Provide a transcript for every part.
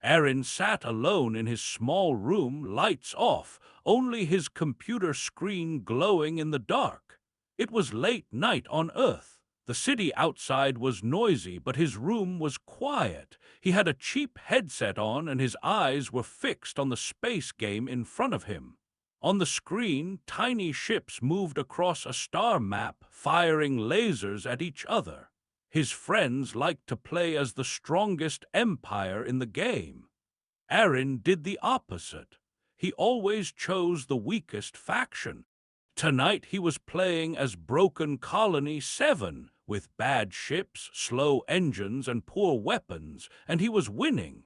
Aaron sat alone in his small room, lights off, only his computer screen glowing in the dark. It was late night on Earth. The city outside was noisy, but his room was quiet. He had a cheap headset on, and his eyes were fixed on the space game in front of him. On the screen, tiny ships moved across a star map, firing lasers at each other. His friends liked to play as the strongest empire in the game. Aaron did the opposite. He always chose the weakest faction. Tonight he was playing as Broken Colony 7, with bad ships, slow engines, and poor weapons, and he was winning.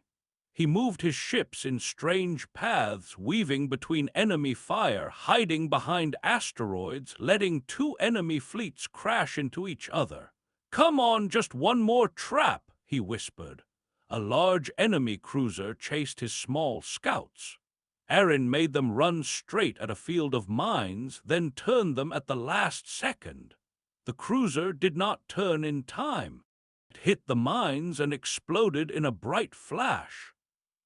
He moved his ships in strange paths, weaving between enemy fire, hiding behind asteroids, letting two enemy fleets crash into each other. "Come on, just one more trap," he whispered. A large enemy cruiser chased his small scouts. Aaron made them run straight at a field of mines, then turned them at the last second. The cruiser did not turn in time. It hit the mines and exploded in a bright flash.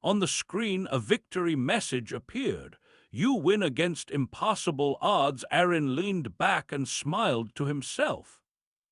On the screen, a victory message appeared. "You win against impossible odds." Aaron leaned back and smiled to himself.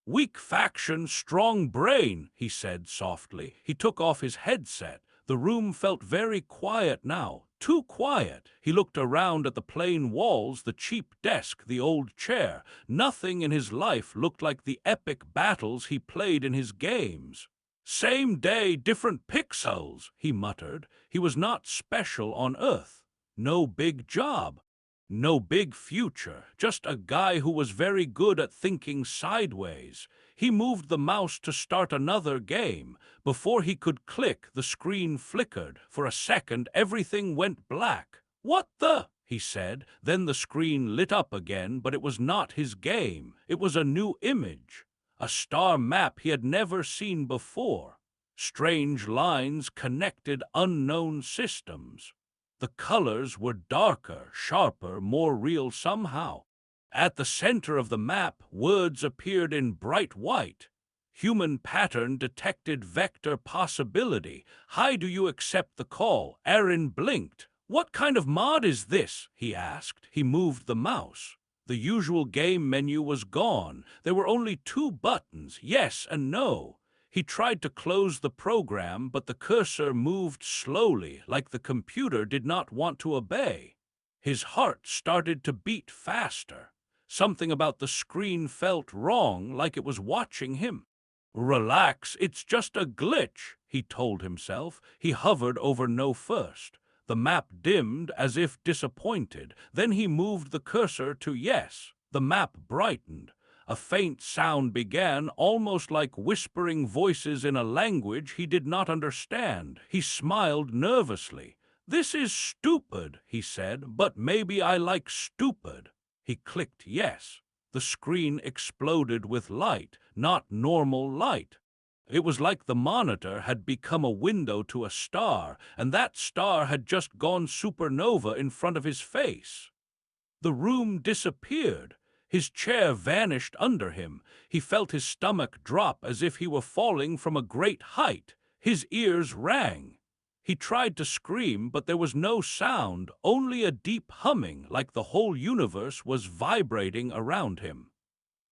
"Weak faction, strong brain," he said softly. He took off his headset. The room felt very quiet now, too quiet. He looked around at the plain walls, the cheap desk, the old chair. Nothing in his life looked like the epic battles he played in his games. "Same day, different pixels," he muttered. He was not special on Earth. No big job. No big future, just a guy who was very good at thinking sideways. He moved the mouse to start another game. Before he could click, the screen flickered. For a second, everything went black. "What the?" he said. Then the screen lit up again, but it was not his game. It was a new image. A star map he had never seen before. Strange lines connected unknown systems. The colors were darker, sharper, more real somehow. At the center of the map, words appeared in bright white. "Human pattern detected, vector possibility. How do you accept the call?" Aaron blinked. "What kind of mod is this?" he asked. He moved the mouse. The usual game menu was gone. There were only two buttons, yes and no. He tried to close the program, but the cursor moved slowly, like the computer did not want to obey. His heart started to beat faster. Something about the screen felt wrong, like it was watching him. "Relax, it's just a glitch," he told himself. He hovered over no first. The map dimmed as if disappointed. Then he moved the cursor to yes. The map brightened. A faint sound began, almost like whispering voices in a language he did not understand. He smiled nervously. "This is stupid," he said, "but maybe I like stupid." He clicked yes. The screen exploded with light, not normal light. It was like the monitor had become a window to a star, and that star had just gone supernova in front of his face. The room disappeared. His chair vanished under him. He felt his stomach drop as if he were falling from a great height. His ears rang. He tried to scream, but there was no sound, only a deep humming, like the whole universe was vibrating around him.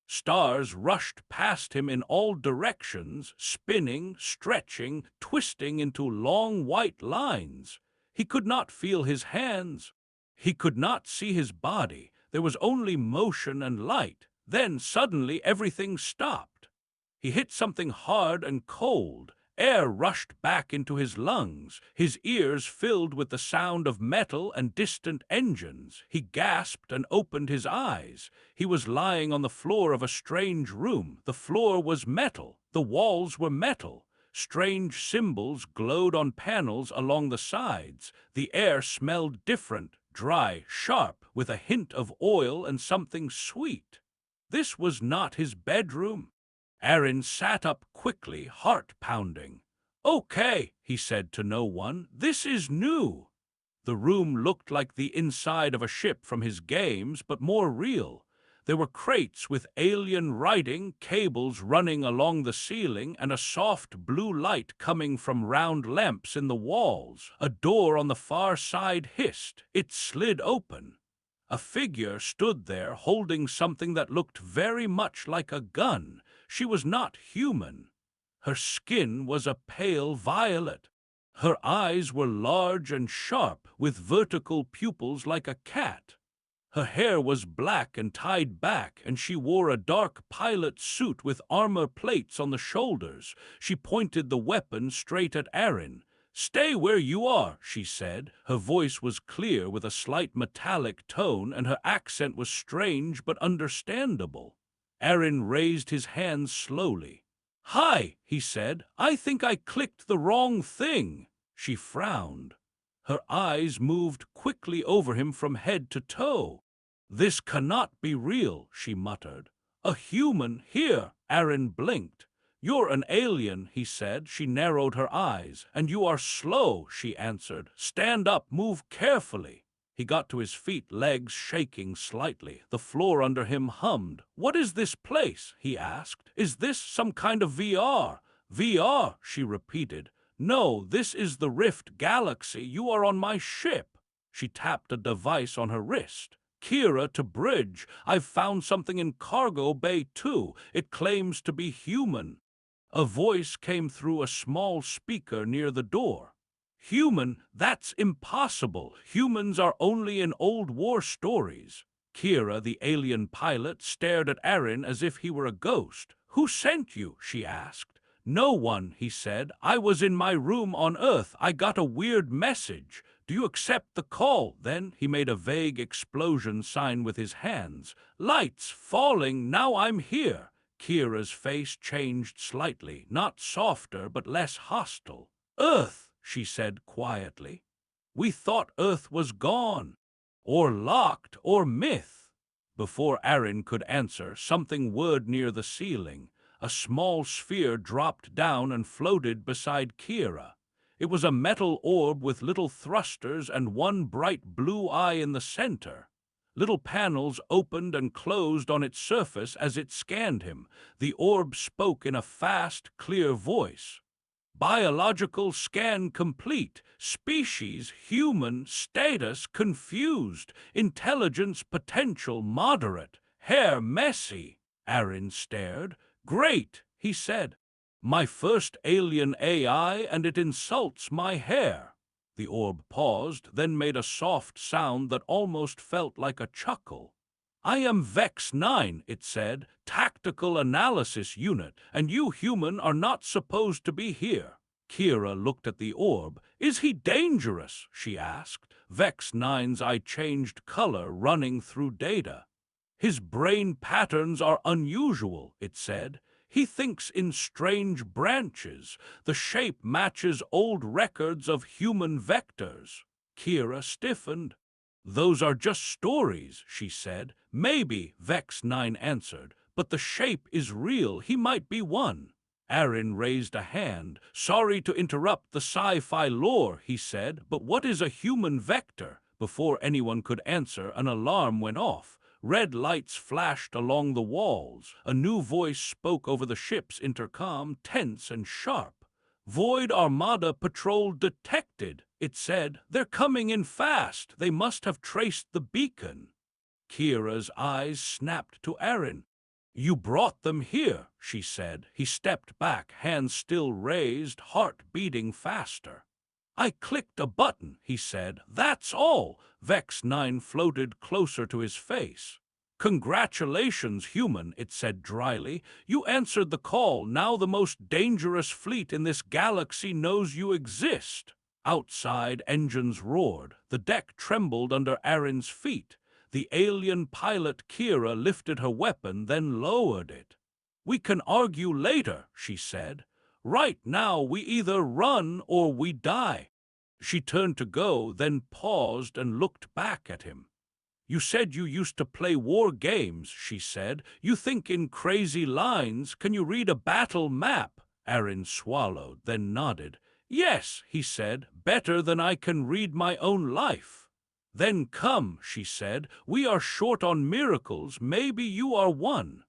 Stars rushed past him in all directions, spinning, stretching, twisting into long white lines. He could not feel his hands. He could not see his body. There was only motion and light. Then suddenly everything stopped. He hit something hard and cold. Air rushed back into his lungs. His ears filled with the sound of metal and distant engines. He gasped and opened his eyes. He was lying on the floor of a strange room. The floor was metal. The walls were metal. Strange symbols glowed on panels along the sides. The air smelled different, dry, sharp, with a hint of oil and something sweet. This was not his bedroom. Aaron sat up quickly, heart pounding. "Okay," he said to no one, "this is new." The room looked like the inside of a ship from his games, but more real. There were crates with alien writing, cables running along the ceiling, and a soft blue light coming from round lamps in the walls. A door on the far side hissed. It slid open. A figure stood there holding something that looked very much like a gun. She was not human. Her skin was a pale violet. Her eyes were large and sharp, with vertical pupils like a cat. Her hair was black and tied back, and she wore a dark pilot suit with armor plates on the shoulders. She pointed the weapon straight at Aaron. "Stay where you are," she said. Her voice was clear with a slight metallic tone, and her accent was strange but understandable. Aaron raised his hands slowly. "Hi," he said. "I think I clicked the wrong thing." She frowned. Her eyes moved quickly over him from head to toe. "This cannot be real," she muttered. "A human here." Aaron blinked. "You're an alien," he said. She narrowed her eyes. "And you are slow," she answered. "Stand up, move carefully." He got to his feet, legs shaking slightly. The floor under him hummed. "What is this place?" he asked. "Is this some kind of VR?" "VR," she repeated. "No, this is the Rift Galaxy. You are on my ship." She tapped a device on her wrist. "Kira to bridge. I've found something in cargo bay too. It claims to be human." A voice came through a small speaker near the door. "Human? That's impossible. Humans are only in old war stories." Kira, the alien pilot, stared at Aaron as if he were a ghost. "Who sent you?" she asked. "No one," he said. "I was in my room on Earth. I got a weird message. Do you accept the call?" Then he made a vague explosion sign with his hands. "Lights falling. Now I'm here." Kira's face changed slightly, not softer but less hostile. "Earth," she said quietly. "We thought Earth was gone, or locked, or myth." Before Aaron could answer, something whirred near the ceiling. A small sphere dropped down and floated beside Kira. It was a metal orb with little thrusters and one bright blue eye in the center. Little panels opened and closed on its surface as it scanned him. The orb spoke in a fast, clear voice. "Biological scan complete. Species human. Status confused. Intelligence potential moderate. Hair messy." Aaron stared. "Great," he said. "My first alien AI, and it insults my hair." The orb paused, then made a soft sound that almost felt like a chuckle. "I am Vex 9, it said, Tactical Analysis Unit, and you human are not supposed to be here." Kira looked at the orb. "Is he dangerous?" she asked. Vex 9's eye changed color, running through data. "His brain patterns are unusual," it said. "He thinks in strange branches. The shape matches old records of human vectors." Kira stiffened. "Those are just stories," she said. "Maybe," Vex 9 answered, "but the shape is real. He might be one." Aaron raised a hand. "Sorry to interrupt the sci-fi lore," he said, "but what is a human vector?" Before anyone could answer, an alarm went off. Red lights flashed along the walls. A new voice spoke over the ship's intercom, tense and sharp. "Void Armada patrol detected," it said. "They're coming in fast. They must have traced the beacon." Kira's eyes snapped to Aaron. "You brought them here," she said. He stepped back, hands still raised, heart beating faster. "I clicked a button," he said. "That's all." Vex 9 floated closer to his face. "Congratulations, human," it said dryly. "You answered the call. Now the most dangerous fleet in this galaxy knows you exist." Outside, engines roared. The deck trembled under Aaron's feet. The alien pilot Kira lifted her weapon, then lowered it. "We can argue later," she said. "Right now we either run or we die." She turned to go, then paused and looked back at him. "You said you used to play war games," she said. "You think in crazy lines. Can you read a battle map?" Aaron swallowed, then nodded. "Yes," he said, "better than I can read my own life." Then come, she said, we are short on miracles, maybe you are one.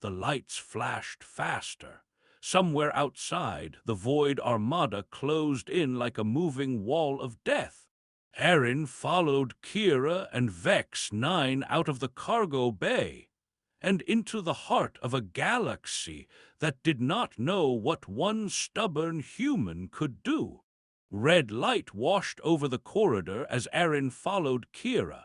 The lights flashed faster. Somewhere outside, the void armada closed in like a moving wall of death. Erin followed Kira and Vex 9 out of the cargo bay and into the heart of a galaxy that did not know what one stubborn human could do. Red light washed over the corridor as Erin followed Kira.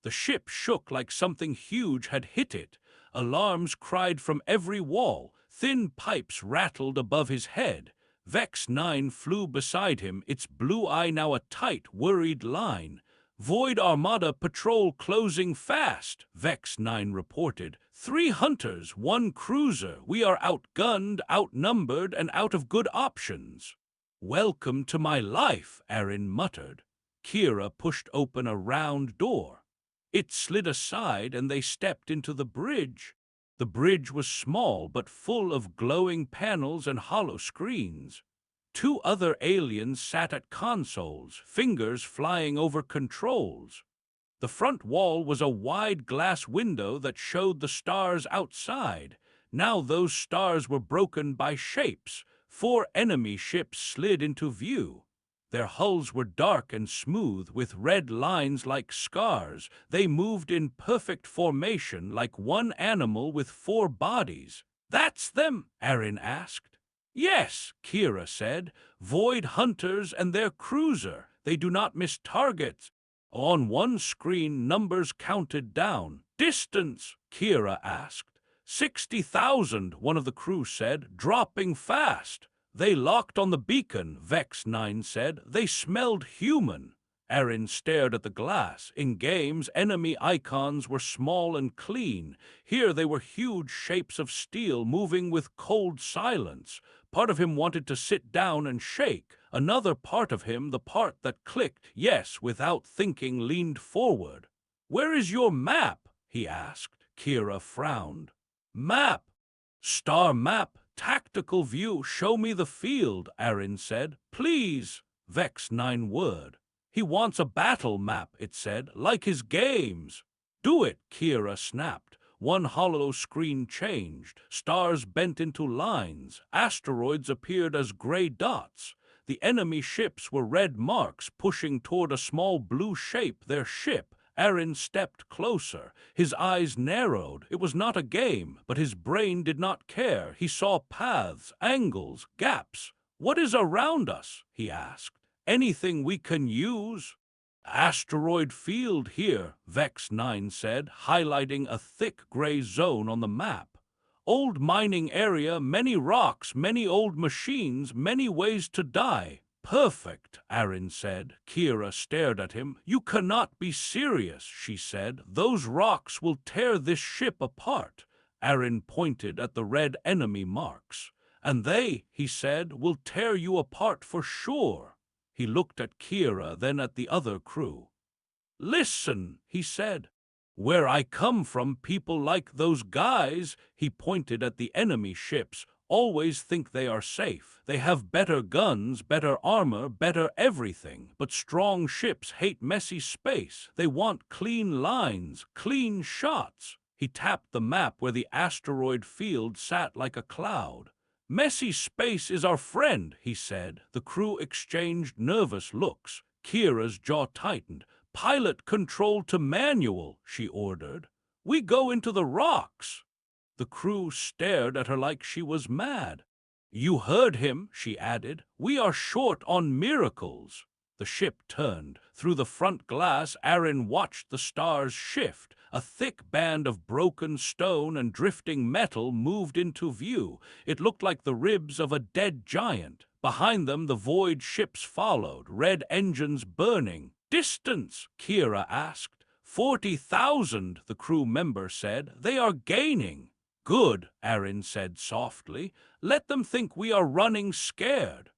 The ship shook like something huge had hit it. Alarms cried from every wall. Thin pipes rattled above his head. Vex 9 flew beside him, its blue eye now a tight, worried line. Void Armada patrol closing fast, Vex 9 reported. 3 hunters, 1 cruiser. We are outgunned, outnumbered, and out of good options. Welcome to my life, Erin muttered. Kira pushed open a round door. It slid aside and they stepped into the bridge. The bridge was small but full of glowing panels and hollow screens. 2 other aliens sat at consoles, fingers flying over controls. The front wall was a wide glass window that showed the stars outside. Now those stars were broken by shapes. 4 enemy ships slid into view. Their hulls were dark and smooth, with red lines like scars. They moved in perfect formation, like one animal with 4 bodies. "That's them?" Erin asked. "Yes," Kira said. "Void hunters and their cruiser. They do not miss targets." On one screen, numbers counted down. "Distance?" Kira asked. 60,000, one of the crew said, "dropping fast." "They locked on the beacon," Vex 9 said. "They smelled human." Erin stared at the glass. In games, enemy icons were small and clean. Here they were huge shapes of steel moving with cold silence. Part of him wanted to sit down and shake. Another part of him, the part that clicked, yes, without thinking, leaned forward. "Where is your map?" he asked. Kira frowned. "Map? Star map? Tactical view, show me the field," Erin said. "Please." Vex 9 word. "He wants a battle map," it said, "like his games." "Do it," Kira snapped. One hollow screen changed. Stars bent into lines. Asteroids appeared as gray dots. The enemy ships were red marks pushing toward a small blue shape, their ship. Erin stepped closer. His eyes narrowed. It was not a game, but his brain did not care. He saw paths, angles, gaps. "What is around us?" he asked. "Anything we can use?" "Asteroid field here," Vex 9 said, highlighting a thick gray zone on the map. "Old mining area, many rocks, many old machines, many ways to die." "Perfect," Erin said. Kira stared at him. "You cannot be serious," she said. "Those rocks will tear this ship apart." Erin pointed at the red enemy marks. "And they," he said, "will tear you apart for sure." He looked at Kira, then at the other crew. "Listen," he said. "Where I come from, people like those guys," he pointed at the enemy ships, "always think they are safe. They have better guns, better armor, better everything. But strong ships hate messy space. They want clean lines, clean shots." He tapped the map where the asteroid field sat like a cloud. "Messy space is our friend," he said. The crew exchanged nervous looks. Kira's jaw tightened. "Pilot control to manual," she ordered. "We go into the rocks." The crew stared at her like she was mad. "You heard him," she added. "We are short on miracles." The ship turned. Through the front glass, Erin watched the stars shift. A thick band of broken stone and drifting metal moved into view. It looked like the ribs of a dead giant. Behind them, the void ships followed, red engines burning. "Distance?" Kira asked. 40,000, the crew member said. "They are gaining." "Good," Erin said softly. "Let them think we are running scared."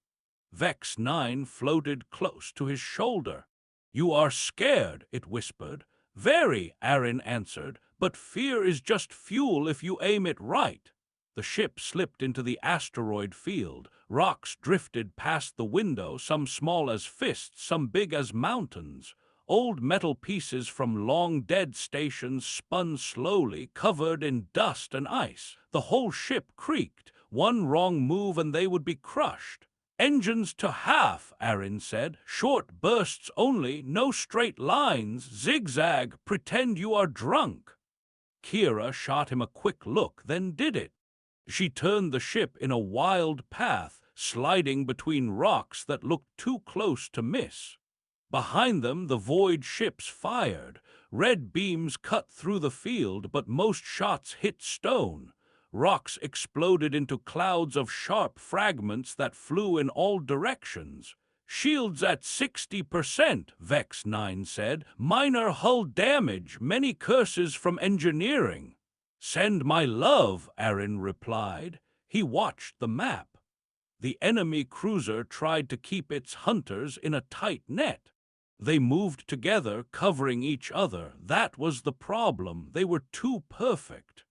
Vex 9 floated close to his shoulder. "You are scared," it whispered. "Very," Erin answered, "but fear is just fuel if you aim it right." The ship slipped into the asteroid field. Rocks drifted past the window, some small as fists, some big as mountains. Old metal pieces from long-dead stations spun slowly, covered in dust and ice. The whole ship creaked. One wrong move and they would be crushed. "Engines to half," Aaron said. "Short bursts only, no straight lines, zigzag, pretend you are drunk." Kira shot him a quick look, then did it. She turned the ship in a wild path, sliding between rocks that looked too close to miss. Behind them, the void ships fired. Red beams cut through the field, but most shots hit stone. Rocks exploded into clouds of sharp fragments that flew in all directions. "Shields at 60%, Vex 9 said. "Minor hull damage, many curses from engineering." "Send my love," Aaron replied. He watched the map. The enemy cruiser tried to keep its hunters in a tight net. They moved together, covering each other. That was the problem. They were too perfect.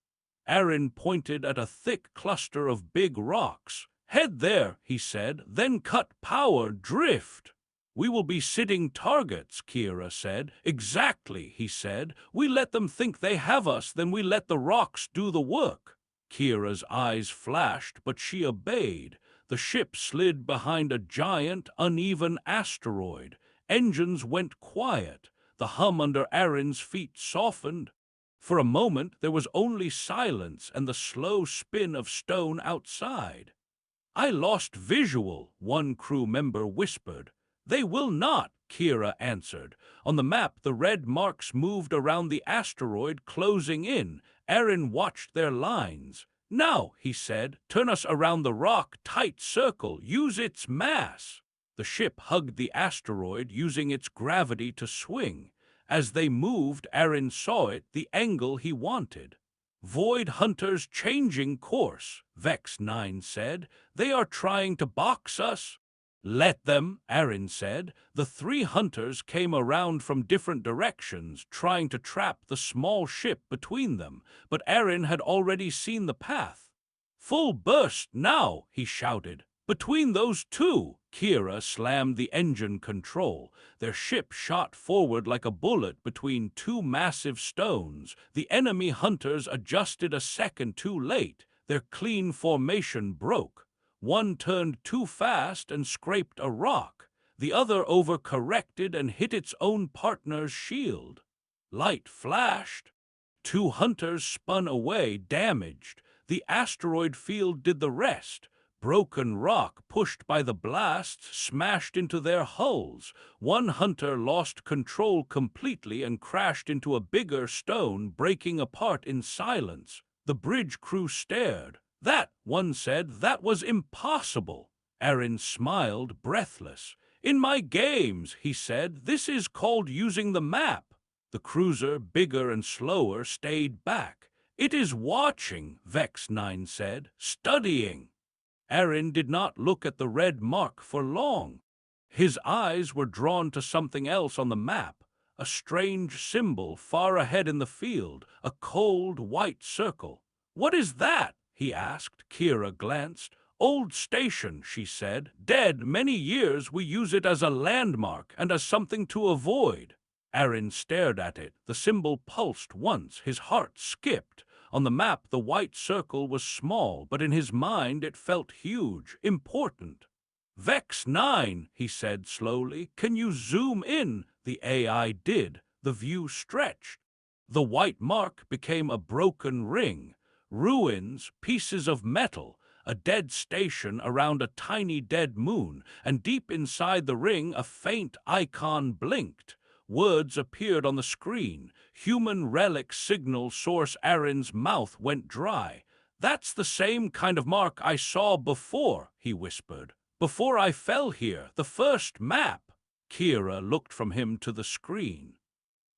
Aaron pointed at a thick cluster of big rocks. "Head there," he said, "then cut power, drift." "We will be sitting targets," Kira said. "Exactly," he said. "We let them think they have us, then we let the rocks do the work." Kira's eyes flashed, but she obeyed. The ship slid behind a giant, uneven asteroid. Engines went quiet. The hum under Aaron's feet softened. For a moment there was only silence and the slow spin of stone outside. "I lost visual," one crew member whispered. "They will not," Kira answered. On the map, the red marks moved around the asteroid, closing in. Aaron watched their lines. "Now," he said, "turn us around the rock, tight circle, use its mass." The ship hugged the asteroid, using its gravity to swing. As they moved, Aaron saw it, the angle he wanted. "Void hunters changing course," Vex 9 said. "They are trying to box us." "Let them," Aaron said. The three hunters came around from different directions, trying to trap the small ship between them, but Aaron had already seen the path. "Full burst now," he shouted. "Between those two." Kira slammed the engine control. Their ship shot forward like a bullet between two massive stones. The enemy hunters adjusted a second too late. Their clean formation broke. One turned too fast and scraped a rock. The other overcorrected and hit its own partner's shield. Light flashed. Two hunters spun away, damaged. The asteroid field did the rest. Broken rock, pushed by the blasts, smashed into their hulls. One hunter lost control completely and crashed into a bigger stone, breaking apart in silence. The bridge crew stared. "That," one said, "that was impossible." Aaron smiled, breathless. "In my games," he said, "this is called using the map." The cruiser, bigger and slower, stayed back. "It is watching," Vex 9 said, "studying." Aaron did not look at the red mark for long. His eyes were drawn to something else on the map, a strange symbol far ahead in the field, a cold white circle. "What is that?" he asked. Kira glanced. "Old station," she said. "Dead many years. We use it as a landmark and as something to avoid." Aaron stared at it. The symbol pulsed once. His heart skipped. On the map, the white circle was small, but in his mind it felt huge, important. "Vex 9, he said slowly. "Can you zoom in?" The AI did. The view stretched. The white mark became a broken ring. Ruins, pieces of metal, a dead station around a tiny dead moon, and deep inside the ring a faint icon blinked. Words appeared on the screen. Human relic signal source. Aaron's mouth went dry. "That's the same kind of mark I saw before," he whispered. "Before I fell here, the first map." Kira looked from him to the screen.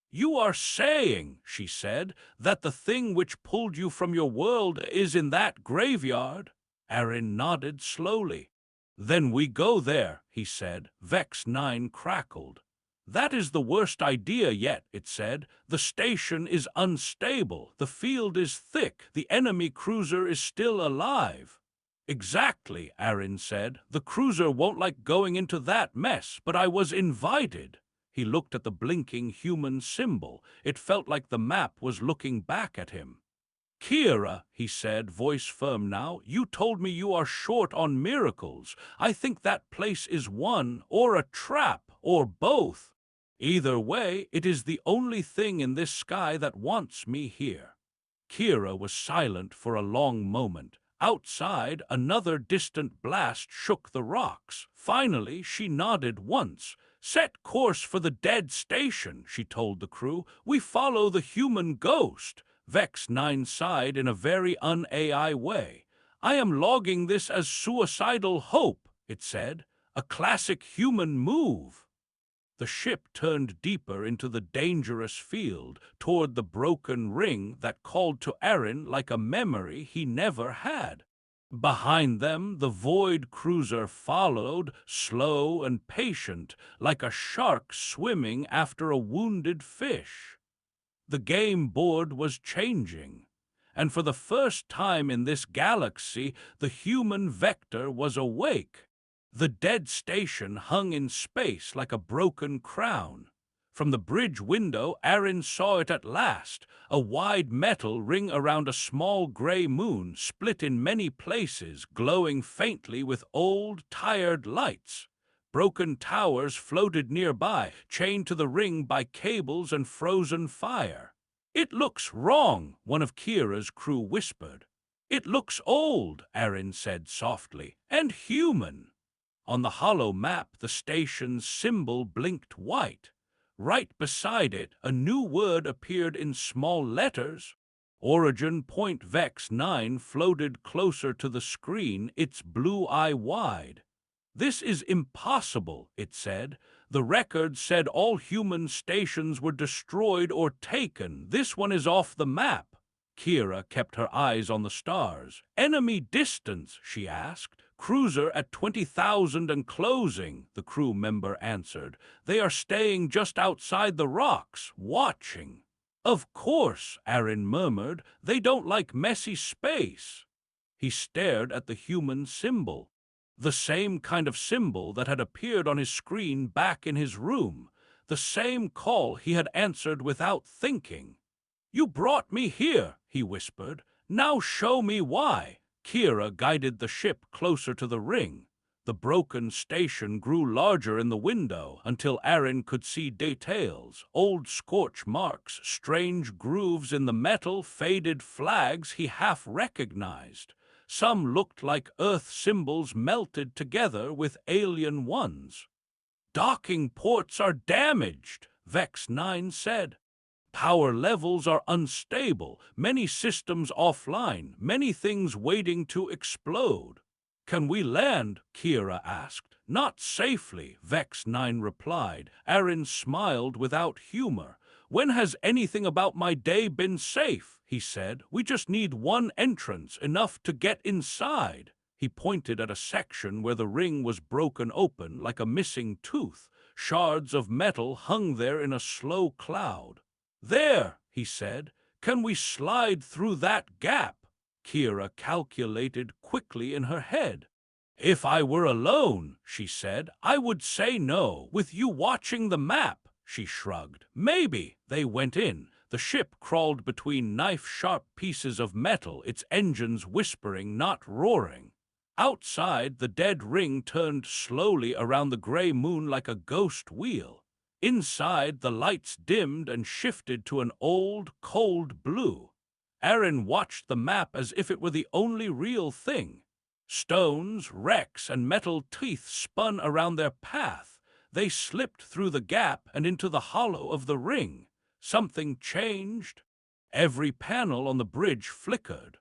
"You are saying," she said, "that the thing which pulled you from your world is in that graveyard?" Aaron nodded slowly. "Then we go there," he said. Vex 9 crackled. "That is the worst idea yet," it said. "The station is unstable. The field is thick. The enemy cruiser is still alive." "Exactly," Aaron said. "The cruiser won't like going into that mess, but I was invited." He looked at the blinking human symbol. It felt like the map was looking back at him. Kira, he said, voice firm now, you told me you are short on miracles. I think that place is one, or a trap, or both. Either way, it is the only thing in this sky that wants me here. Kira was silent for a long moment. Outside, another distant blast shook the rocks. Finally, she nodded once. Set course for the dead station, she told the crew. We follow the human ghost. Vex 9 sighed in a very un-AI way. I am logging this as suicidal hope, it said. A classic human move. The ship turned deeper into the dangerous field, toward the broken ring that called to Aaron like a memory he never had. Behind them, the void cruiser followed, slow and patient, like a shark swimming after a wounded fish. The game board was changing, and for the first time in this galaxy, the human vector was awake. The dead station hung in space like a broken crown. From the bridge window, Aaron saw it at last, a wide metal ring around a small gray moon, split in many places, glowing faintly with old, tired lights. Broken towers floated nearby, chained to the ring by cables and frozen fire. It looks wrong, one of Kira's crew whispered. It looks old, Aaron said softly, and human. On the hollow map, the station's symbol blinked white. Right beside it, a new word appeared in small letters. Origin Point Vex 9 floated closer to the screen, its blue eye wide. This is impossible, it said. The record said all human stations were destroyed or taken. This one is off the map. Kira kept her eyes on the stars. Enemy distance, she asked. Cruiser at 20,000 and closing, the crew member answered. They are staying just outside the rocks, watching. Of course, Aaron murmured. They don't like messy space. He stared at the human symbol. The same kind of symbol that had appeared on his screen back in his room. The same call he had answered without thinking. You brought me here, he whispered. Now show me why. Kira guided the ship closer to the ring. The broken station grew larger in the window until Aaron could see details, old scorch marks, strange grooves in the metal, faded flags he half recognized. Some looked like Earth symbols melted together with alien ones. Docking ports are damaged, Vex 9 said. Power levels are unstable, many systems offline, many things waiting to explode. Can we land? Kira asked. Not safely, Vex 9 replied. Aaron smiled without humor. When has anything about my day been safe? He said. We just need one entrance, enough to get inside. He pointed at a section where the ring was broken open like a missing tooth. Shards of metal hung there in a slow cloud. There, he said. Can we slide through that gap? Kira calculated quickly in her head. If I were alone, she said, I would say no. With you watching the map, she shrugged. Maybe. They went in. The ship crawled between knife-sharp pieces of metal, its engines whispering, not roaring. Outside, the dead ring turned slowly around the gray moon like a ghost wheel. Inside, the lights dimmed and shifted to an old, cold blue. Aaron watched the map as if it were the only real thing. Stones, wrecks, and metal teeth spun around their path. They slipped through the gap and into the hollow of the ring. Something changed. Every panel on the bridge flickered.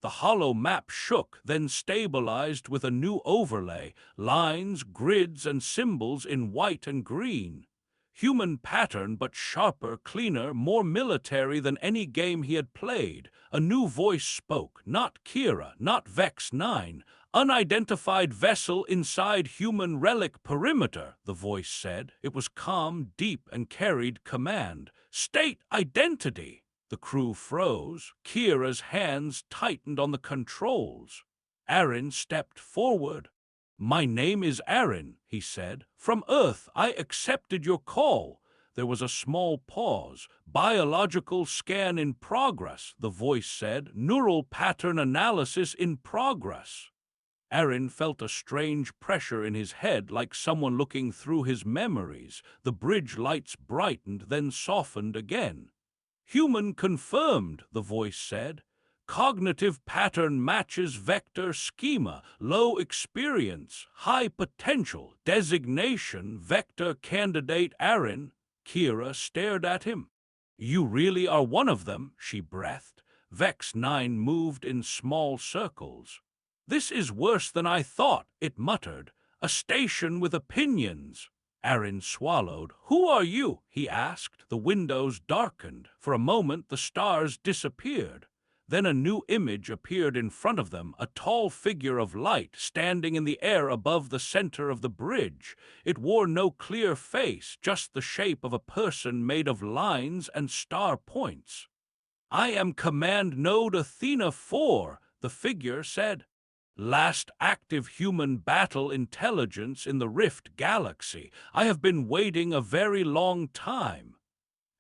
The hollow map shook, then stabilized with a new overlay, lines, grids, and symbols in white and green. Human pattern, but sharper, cleaner, more military than any game he had played. A new voice spoke, not Kira, not Vex 9. Unidentified vessel inside human relic perimeter, the voice said. It was calm, deep, and carried command. State identity. The crew froze. Kira's hands tightened on the controls. Aaron stepped forward. "My name is Aaron," he said. "From Earth, I accepted your call." There was a small pause. "Biological scan in progress," the voice said. "Neural pattern analysis in progress." Aaron felt a strange pressure in his head, like someone looking through his memories. The bridge lights brightened, then softened again. "Human confirmed," the voice said. "Cognitive pattern matches vector schema. Low experience, high potential. Designation, vector candidate Aaron." Kira stared at him. "You really are one of them," she breathed. Vex 9 moved in small circles. "This is worse than I thought," it muttered. "A station with opinions." Aaron swallowed. "Who are you?" he asked. The windows darkened. For a moment the stars disappeared. Then a new image appeared in front of them, a tall figure of light standing in the air above the center of the bridge. It wore no clear face, just the shape of a person made of lines and star points. "I am Command Node Athena 4, the figure said. "Last active human battle intelligence in the Rift Galaxy. I have been waiting a very long time."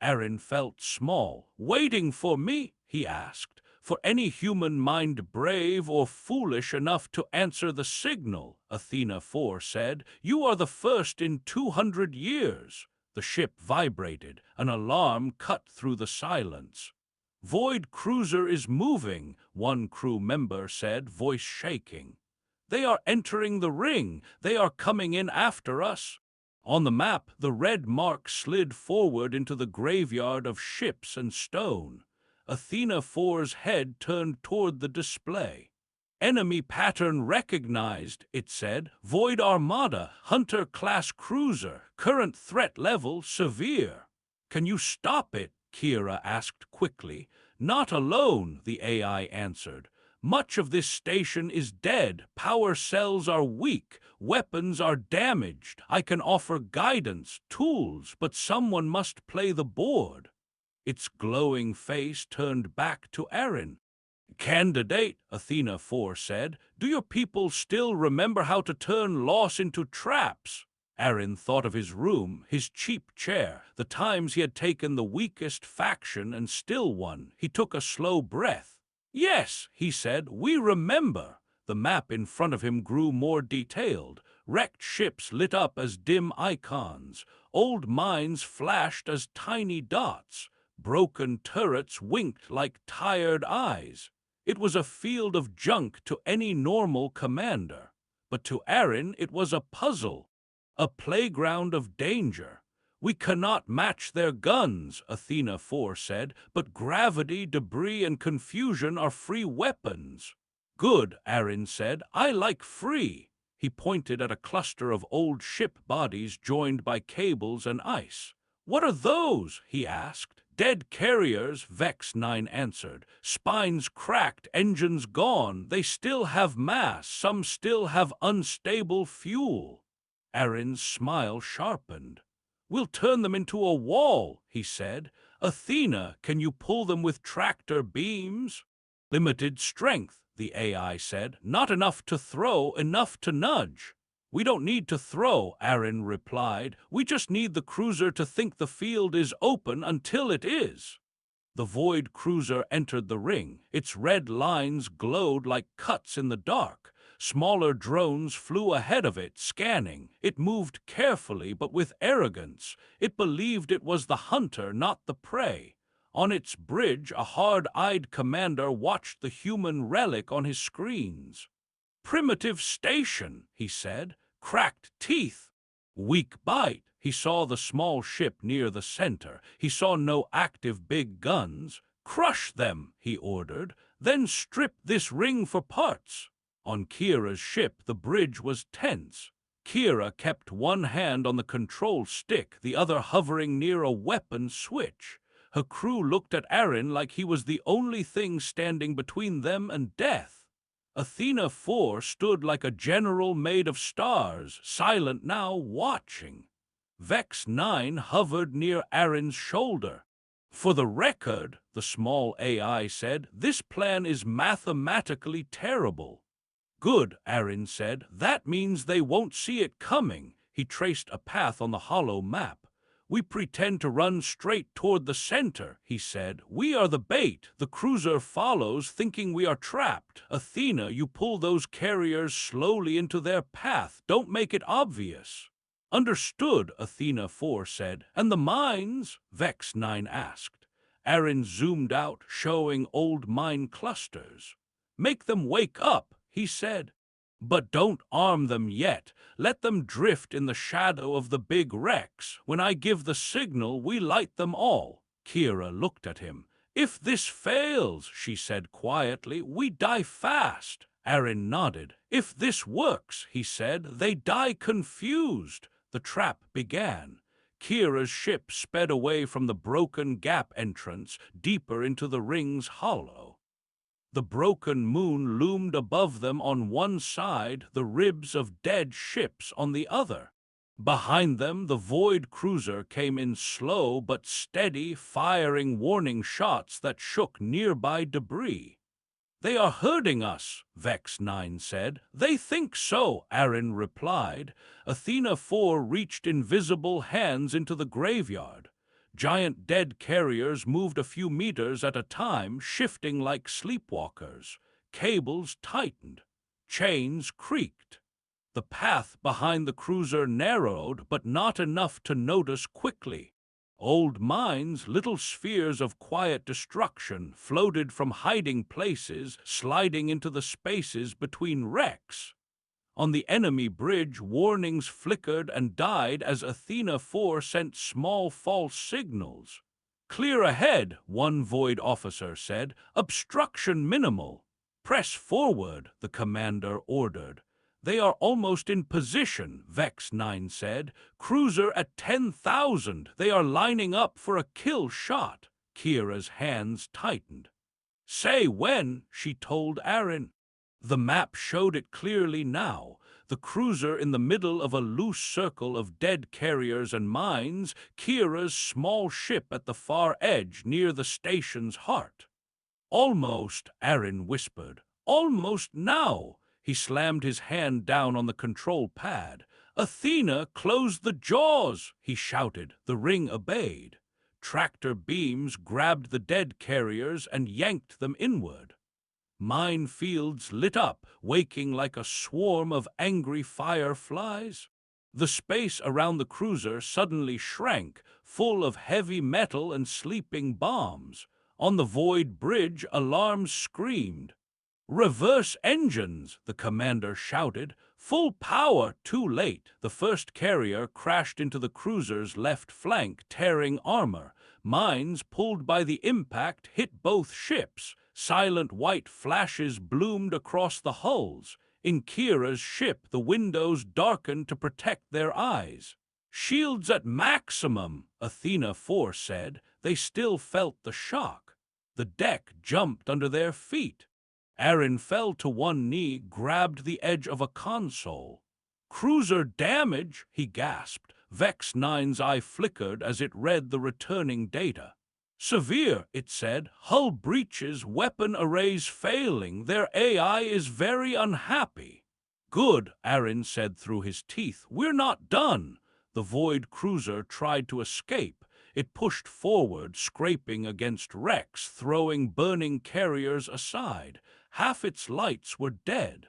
Aaron felt small. "Waiting for me?" he asked. "For any human mind brave or foolish enough to answer the signal," Athena 4 said. "You are the first in 200 years." The ship vibrated. An alarm cut through the silence. "Void cruiser is moving," one crew member said, voice shaking. "They are entering the ring. They are coming in after us." On the map, the red mark slid forward into the graveyard of ships and stone. Athena 4's head turned toward the display. "Enemy pattern recognized," it said. "Void Armada, Hunter-class cruiser. Current threat level severe." "Can you stop it?" Kira asked quickly. "Not alone," the AI answered. "Much of this station is dead. Power cells are weak. Weapons are damaged. I can offer guidance, tools, but someone must play the board." Its glowing face turned back to Aaron. "Candidate," Athena 4 said, "do your people still remember how to turn loss into traps?" Aaron thought of his room, his cheap chair, the times he had taken the weakest faction and still won. He took a slow breath. "Yes," he said, "we remember." The map in front of him grew more detailed. Wrecked ships lit up as dim icons. Old mines flashed as tiny dots. Broken turrets winked like tired eyes. It was a field of junk to any normal commander. But to Aaron it was a puzzle. A playground of danger. "We cannot match their guns," Athena 4 said, "but gravity, debris, and confusion are free weapons." "Good," Aaron said. "I like free." He pointed at a cluster of old ship bodies joined by cables and ice. "What are those?" he asked. "Dead carriers," Vex 9 answered. "Spines cracked, engines gone. They still have mass, some still have unstable fuel." Aaron's smile sharpened. "We'll turn them into a wall," he said. "Athena, can you pull them with tractor beams?" "Limited strength," the AI said. "Not enough to throw, enough to nudge." "We don't need to throw," Aaron replied. "We just need the cruiser to think the field is open until it is." The Void cruiser entered the ring. Its red lines glowed like cuts in the dark. Smaller drones flew ahead of it, scanning. It moved carefully, but with arrogance. It believed it was the hunter, not the prey. On its bridge, a hard-eyed commander watched the human relic on his screens. "Primitive station," he said. "Cracked teeth. Weak bite." He saw the small ship near the center. He saw no active big guns. "Crush them," he ordered. "Then strip this ring for parts." On Kira's ship, the bridge was tense. Kira kept one hand on the control stick, the other hovering near a weapon switch. Her crew looked at Aaron like he was the only thing standing between them and death. Athena 4 stood like a general made of stars, silent now, watching. Vex 9 hovered near Aaron's shoulder. "For the record," the small AI said, "this plan is mathematically terrible." Good, Aaron said. That means they won't see it coming. He traced a path on the hollow map. We pretend to run straight toward the center, he said. We are the bait. The cruiser follows, thinking we are trapped. Athena, you pull those carriers slowly into their path. Don't make it obvious. Understood, Athena 4 said. And the mines? Vex 9 asked. Aaron zoomed out, showing old mine clusters. Make them wake up, he said. But don't arm them yet. Let them drift in the shadow of the big wrecks. When I give the signal, we light them all. Kira looked at him. If this fails, she said quietly, we die fast. Aaron nodded. If this works, he said, they die confused. The trap began. Kira's ship sped away from the broken gap entrance, deeper into the ring's hollow. The broken moon loomed above them on one side, the ribs of dead ships on the other. Behind them, the Void cruiser came in slow but steady, firing warning shots that shook nearby debris. They are hurting us, Vex 9 said. They think so, Aaron replied. Athena 4 reached invisible hands into the graveyard. Giant dead carriers moved a few meters at a time, shifting like sleepwalkers. Cables tightened. Chains creaked. The path behind the cruiser narrowed, but not enough to notice quickly. Old mines, little spheres of quiet destruction, floated from hiding places, sliding into the spaces between wrecks. On the enemy bridge, warnings flickered and died as Athena 4 sent small false signals. Clear ahead, one Void officer said. Obstruction minimal. Press forward, the commander ordered. They are almost in position, Vex 9 said. Cruiser at 10,000. They are lining up for a kill shot. Kira's hands tightened. Say when, she told Aaron. The map showed it clearly now. The cruiser in the middle of a loose circle of dead carriers and mines, Kira's small ship at the far edge near the station's heart. Almost, Aaron whispered. Almost now. He slammed his hand down on the control pad. Athena, close the jaws, he shouted. The ring obeyed. Tractor beams grabbed the dead carriers and yanked them inward. Minefields lit up, waking like a swarm of angry fireflies. The space around the cruiser suddenly shrank, full of heavy metal and sleeping bombs. On the Void bridge, alarms screamed. Reverse engines, the commander shouted. Full power, too late. The first carrier crashed into the cruiser's left flank, tearing armor. Mines, pulled by the impact, hit both ships. Silent white flashes bloomed across the hulls. In Kira's ship, the windows darkened to protect their eyes. Shields at maximum, Athena 4 said. They still felt the shock. The deck jumped under their feet. Aaron fell to one knee, grabbed the edge of a console. Cruiser damage, he gasped. Vex 9's eye flickered as it read the returning data. Severe, it said. Hull breaches, weapon arrays failing. Their AI is very unhappy. Good, Aaron said through his teeth. We're not done. The Void cruiser tried to escape. It pushed forward, scraping against wrecks, throwing burning carriers aside. Half its lights were dead.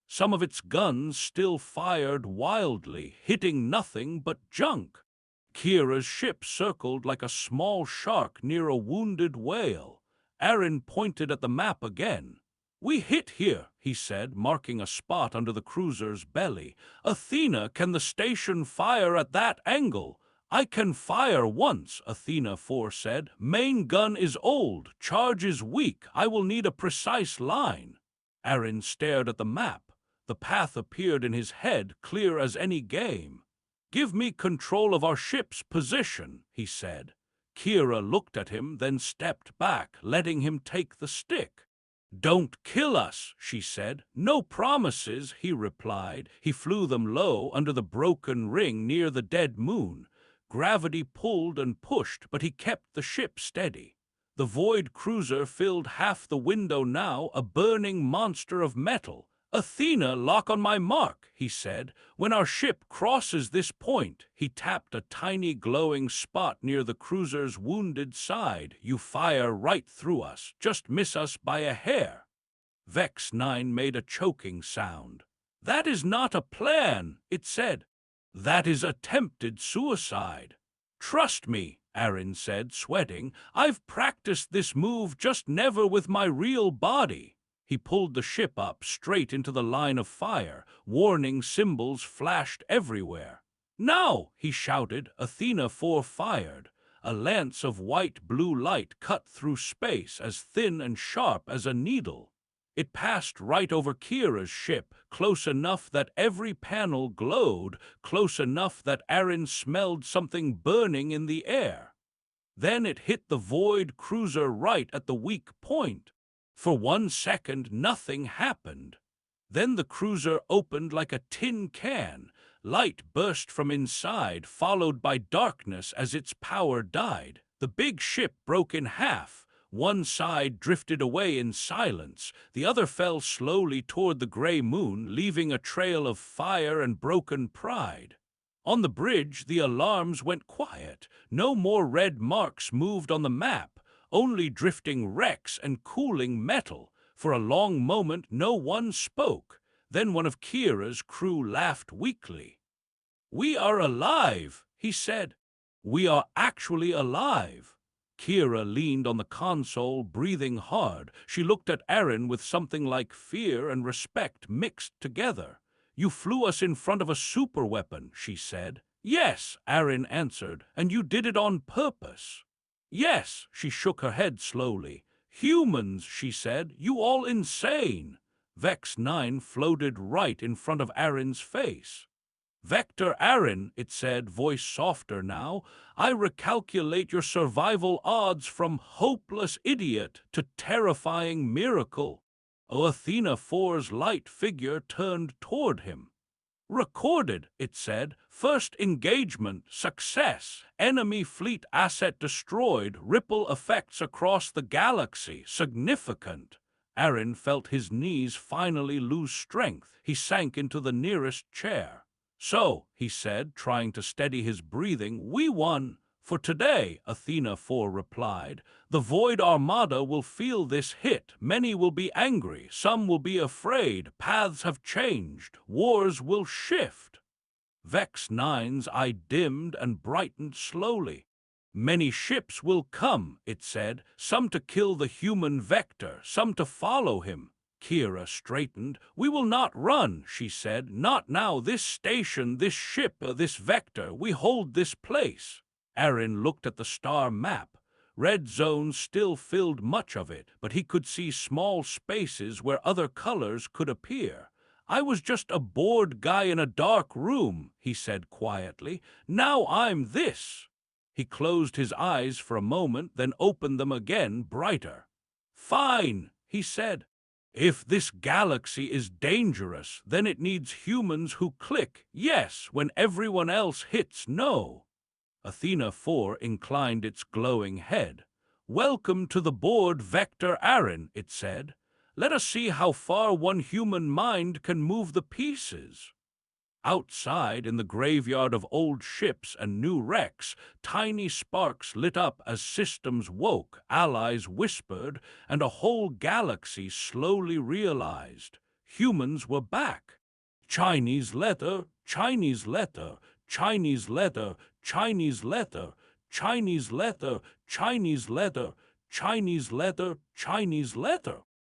Some of its guns still fired wildly, hitting nothing but junk. Kira's ship circled like a small shark near a wounded whale. Aaron pointed at the map again. We hit here, he said, marking a spot under the cruiser's belly. Athena, can the station fire at that angle? I can fire once, Athena 4 said. Main gun is old, charge is weak. I will need a precise line. Aaron stared at the map. The path appeared in his head, clear as any game. Give me control of our ship's position, he said. Kira looked at him, then stepped back, letting him take the stick. Don't kill us, she said. No promises, he replied. He flew them low under the broken ring near the dead moon. Gravity pulled and pushed, but he kept the ship steady. The Void cruiser filled half the window now, a burning monster of metal. "Athena, lock on my mark," he said. "When our ship crosses this point," he tapped a tiny glowing spot near the cruiser's wounded side, "you fire right through us, just miss us by a hair." Vex 9 made a choking sound. "That is not a plan," it said. "That is attempted suicide." "Trust me," Aaron said, sweating. "I've practiced this move, just never with my real body." He pulled the ship up straight into the line of fire. Warning symbols flashed everywhere. "Now!" he shouted. Athena 4 fired. A lance of white-blue light cut through space, as thin and sharp as a needle. It passed right over Kira's ship, close enough that every panel glowed, close enough that Aaron smelled something burning in the air. Then it hit the Void cruiser right at the weak point. For 1 second, nothing happened. Then the cruiser opened like a tin can. Light burst from inside, followed by darkness as its power died. The big ship broke in half. One side drifted away in silence. The other fell slowly toward the gray moon, leaving a trail of fire and broken pride. On the bridge, the alarms went quiet. No more red marks moved on the map. Only drifting wrecks and cooling metal. For a long moment, no one spoke. Then one of Kira's crew laughed weakly. "We are alive," he said. "We are actually alive." Kira leaned on the console, breathing hard. She looked at Aaron with something like fear and respect mixed together. "You flew us in front of a superweapon," she said. "Yes," Aaron answered, "and you did it on purpose." "Yes," she shook her head slowly. "Humans," she said, "you all insane." Vex 9 floated right in front of Aaron's face. "Vector Aaron," it said, voice softer now, "I recalculate your survival odds from hopeless idiot to terrifying miracle." Athena 4's light figure turned toward him. "Recorded," it said. "First engagement, success. Enemy fleet asset destroyed. Ripple effects across the galaxy. Significant." Aaron felt his knees finally lose strength. He sank into the nearest chair. "So," he said, trying to steady his breathing, "we won." "For today," Athena 4 replied. "The Void Armada will feel this hit. Many will be angry. Some will be afraid. Paths have changed. Wars will shift." Vex 9's eye dimmed and brightened slowly. "Many ships will come," it said. "Some to kill the human Vector, some to follow him." Kira straightened. "We will not run," she said. "Not now. This station, this ship, this Vector, we hold this place." Aaron looked at the star map. Red zones still filled much of it, but he could see small spaces where other colors could appear. "I was just a bored guy in a dark room," he said quietly. "Now I'm this." He closed his eyes for a moment, then opened them again, brighter. "Fine," he said. "If this galaxy is dangerous, then it needs humans who click yes when everyone else hits no." Athena 4 inclined its glowing head. "Welcome to the board, Vector Aaron," it said. "Let us see how far one human mind can move the pieces." Outside, in the graveyard of old ships and new wrecks, tiny sparks lit up as systems woke, allies whispered, and a whole galaxy slowly realized. Humans were back. Chinese leather, Chinese leather, Chinese leather, Chinese leather, Chinese leather, Chinese leather, Chinese leather, Chinese leather.